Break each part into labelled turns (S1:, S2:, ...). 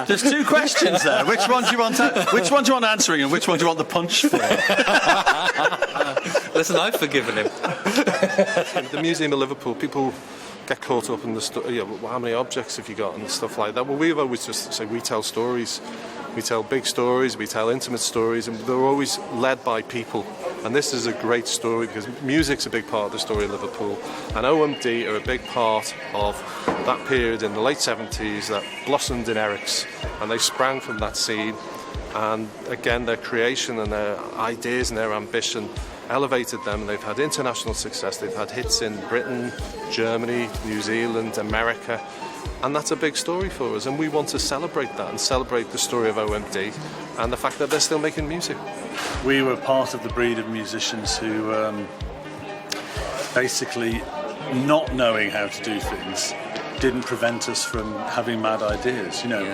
S1: There's two questions there. Which one do you want answering, and which one do you want the punch for?
S2: Listen, I've forgiven him.
S3: The Museum of Liverpool, people get caught up in the how many objects have you got and stuff like that. Well, we've always just say we tell stories. We tell big stories, we tell intimate stories, and they're always led by people. And this is a great story because music's a big part of the story of Liverpool. And OMD are a big part of that period in the late 70s that blossomed in Eric's. And they sprang from that scene. And again, their creation and their ideas and their ambition elevated them. They've had international success. They've had hits in Britain, Germany, New Zealand, America. And that's a big story for us, and we want to celebrate that and celebrate the story of OMD and the fact that they're still making music.
S1: We were part of the breed of musicians who basically not knowing how to do things didn't prevent us from having mad ideas. You know,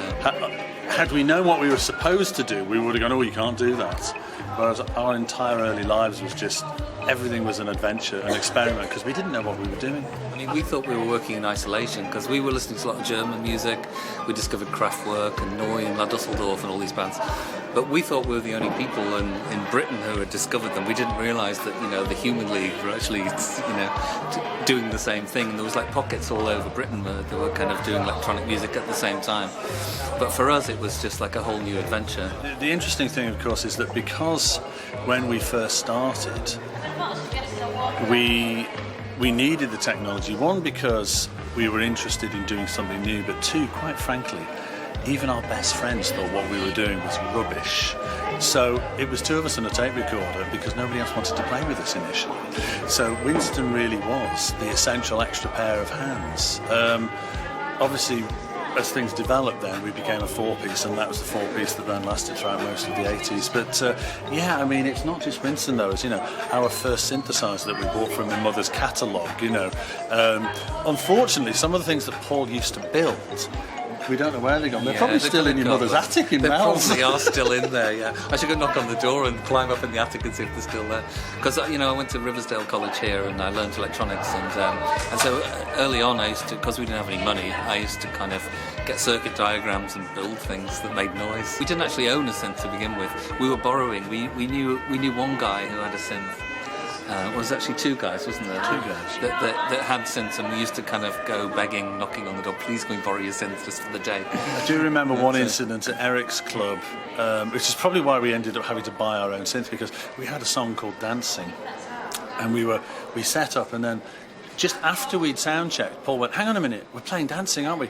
S1: had we known what we were supposed to do, we would have gone, oh, you can't do that. Whereas our entire early lives was just, everything was an adventure, an experiment, because we didn't know what we were doing.
S2: I mean, we thought we were working in isolation because we were listening to a lot of German music. We discovered Kraftwerk and Neu and La Düsseldorf and all these bands. But we thought we were the only people in Britain who had discovered them. We didn't realise that, the Human League were actually, doing the same thing. And there was like pockets all over Britain that were kind of doing electronic music at the same time. But for us, it was just like a whole new adventure.
S1: The interesting thing, of course, is that because when we first started, we needed the technology. One, because we were interested in doing something new, but two, quite frankly, even our best friends thought what we were doing was rubbish. So it was two of us and a tape recorder because nobody else wanted to play with us initially. So Winston really was the essential extra pair of hands. Obviously, as things developed then, we became a four-piece, and that was the four-piece that then lasted throughout most of the 80s. But it's not just Winston, though. It's, our first synthesizer that we bought from my mother's catalogue, Unfortunately, some of the things that Paul used to build, we don't know where they're gone. They're probably still in your mother's attic in Mel's.
S2: They probably are still in there, yeah. I should go knock on the door and climb up in the attic and see if they're still there. Because, I went to Riversdale College here and I learned electronics. And so early on, I used to, because we didn't have any money, I used to kind of get circuit diagrams and build things that made noise. We didn't actually own a synth to begin with. We were borrowing. We knew one guy who had a synth. Well, there's actually two guys, wasn't there?
S1: Two guys.
S2: That had synths, and we used to kind of go begging, knocking on the door, please can we borrow your synth just for the day.
S1: I do remember one incident at Eric's club, which is probably why we ended up having to buy our own synth, because we had a song called Dancing, and we set up, and then just after we'd sound checked, Paul went, hang on a minute, we're playing Dancing, aren't we?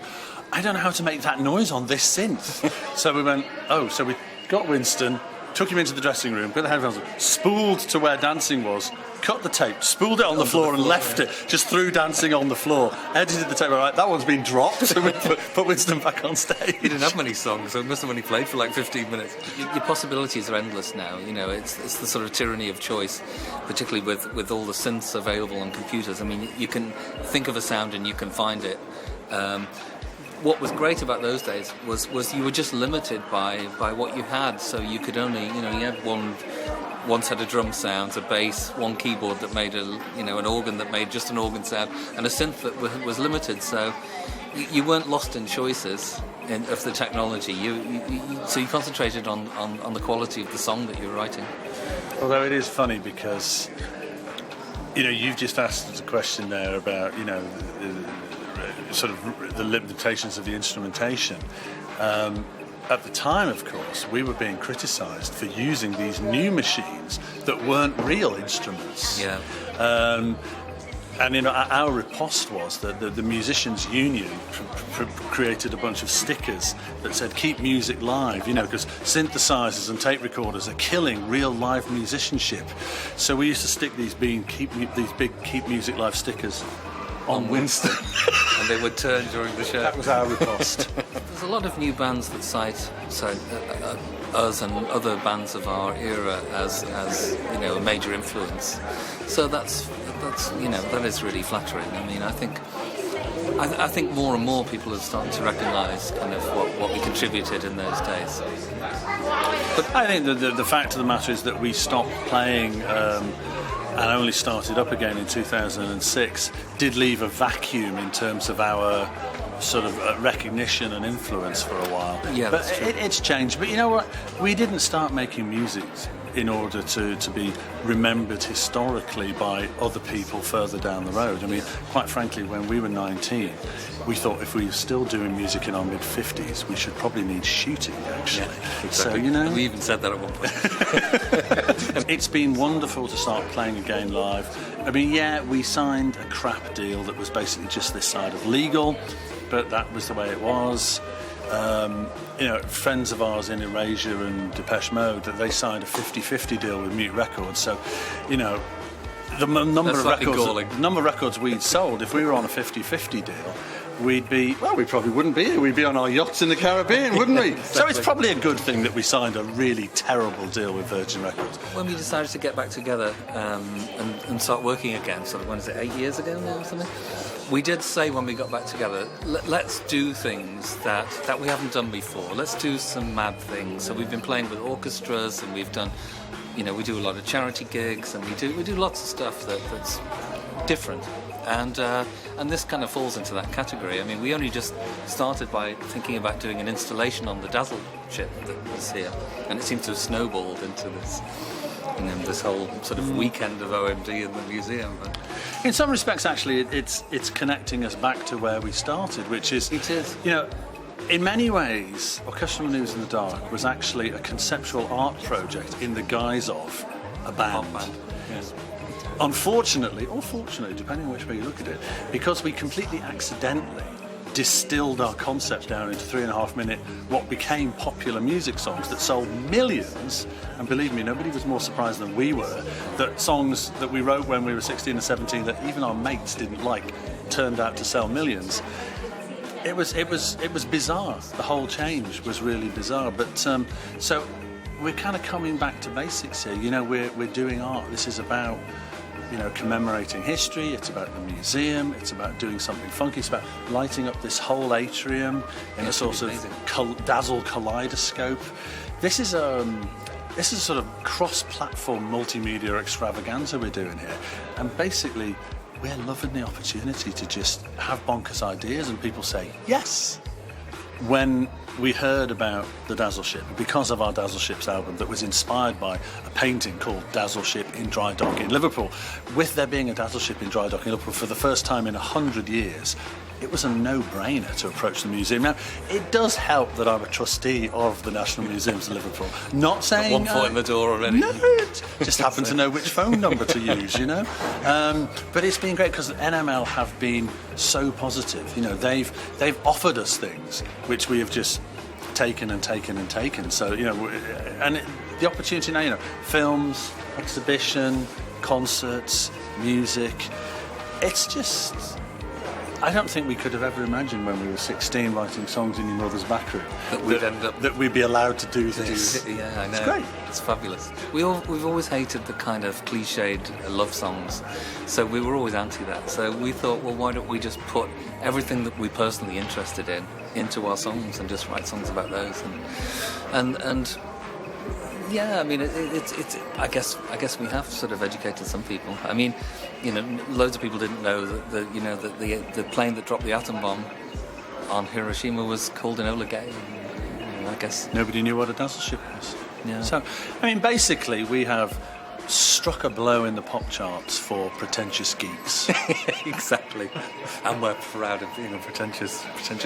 S1: I don't know how to make that noise on this synth. So we went, so we got Winston, took him into the dressing room, got the headphones on, spooled to where Dancing was, cut the tape, spooled it on the floor and left it, just threw Dancing on the floor, edited the tape, right, that one's been dropped, so we put Winston back on stage.
S2: He didn't have many songs, so he must have only played for like 15 minutes. Your possibilities are endless now, it's the sort of tyranny of choice, particularly with all the synths available on computers. I mean, you can think of a sound and you can find it. What was great about those days was you were just limited by what you had, so you could only, you had one set of drum sounds, a bass, one keyboard that made an organ that made just an organ sound, and a synth that was limited, so you weren't lost in choices of the technology. So you concentrated on the quality of the song that you were writing.
S1: Although it is funny because, you've just asked a question there about, sort of the limitations of the instrumentation. At the time, of course, we were being criticised for using these new machines that weren't real instruments.
S2: Yeah.
S1: And our riposte was that the Musicians Union created a bunch of stickers that said "Keep music live," because synthesizers and tape recorders are killing real live musicianship. So we used to stick these big "Keep Music Live" stickers on Winston.
S2: And they would turn during the show.
S1: That was our riposte.
S2: There's a lot of new bands that cite us and other bands of our era as a major influence. So that's that is really flattering. I mean, I think more and more people are starting to recognise kind of what we contributed in those days.
S1: But I think the fact of the matter is that we stopped playing and only started up again in 2006, did leave a vacuum in terms of our sort of recognition and influence for a while.
S2: Yeah,
S1: but
S2: that's true.
S1: it's changed. But you know what? We didn't start making music in order to be remembered historically by other people further down the road. I mean, quite frankly, when we were 19, we thought if we were still doing music in our mid-50s, we should probably need shooting, actually.
S2: Yeah, exactly.
S1: So, you know...
S2: We even said that at one point.
S1: It's been wonderful to start playing again live. I mean, yeah, we signed a crap deal that was basically just this side of legal, but that was the way it was. You know, friends of ours in Erasure and Depeche Mode, that they signed a 50-50 deal with Mute Records. So, you know, the number of records we'd sold, if we were on a 50-50 deal, we probably wouldn't be here. We'd be on our yachts in the Caribbean, wouldn't we? Exactly. So it's probably a good thing that we signed a really terrible deal with Virgin Records.
S2: When we decided to get back together and start working again, sort of, when is it, 8 years ago now or something? We did say when we got back together, let's do things that we haven't done before. Let's do some mad things. So we've been playing with orchestras, and we've done, you know, we do a lot of charity gigs, and we do lots of stuff that's different. And this kind of falls into that category. I mean, we only just started by thinking about doing an installation on the Dazzle Ship that was here, and it seemed to have snowballed into this, you know, this whole sort of weekend of OMD in the museum. But
S1: in some respects, actually, it's connecting us back to where we started, which is...
S2: It is.
S1: You know, in many ways, Orchestral Manoeuvres in the Dark was actually a conceptual art project in the guise of a band.
S2: Yes.
S1: Unfortunately, or fortunately, depending on which way you look at it, because we completely accidentally distilled our concept down into 3.5-minute, what became popular music songs that sold millions, and believe me, nobody was more surprised than we were, that songs that we wrote when we were 16 and 17 that even our mates didn't like turned out to sell millions. It was bizarre. The whole change was really bizarre. But so we're kind of coming back to basics here. You know, we're doing art. This is about, you know, commemorating history. It's about the museum. It's about doing something funky. It's about lighting up this whole atrium in a sort of dazzle kaleidoscope. This is a sort of cross-platform multimedia extravaganza we're doing here, and basically we're loving the opportunity to just have bonkers ideas and people say yes. When we heard about the Dazzle Ship, because of our Dazzle Ships album that was inspired by a painting called Dazzle Ship in Dry Dock in Liverpool, with there being a Dazzle Ship in Dry Dock in Liverpool for the first time in 100 years, it was a no-brainer to approach the museum. Now, it does help that I'm a trustee of the National Museums of Liverpool. Not saying...
S2: At one foot in the door already.
S1: No, just happen to know which phone number to use, you know. But it's been great because NML have been so positive. You know, they've offered us things which we have just taken and taken and taken. So, you know, the opportunity now, you know, films, exhibition, concerts, music, it's just... I don't think we could have ever imagined when we were 16 writing songs in your mother's back room that we'd be allowed to do this.
S2: Yeah, I know.
S1: It's great.
S2: It's fabulous. We've always hated the kind of cliched love songs, so we were always anti that. So we thought, well, why don't we just put everything that we're personally interested in into our songs and just write songs about those and yeah, I mean, it's. I guess we have sort of educated some people. I mean, you know, loads of people didn't know that the plane that dropped the atom bomb on Hiroshima was called Enola Gay. I guess
S1: nobody knew what a Dazzle Ship was.
S2: Yeah.
S1: So, I mean, basically, we have struck a blow in the pop charts for pretentious geeks.
S2: Exactly, and we're proud of being a pretentious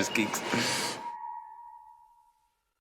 S2: geeks.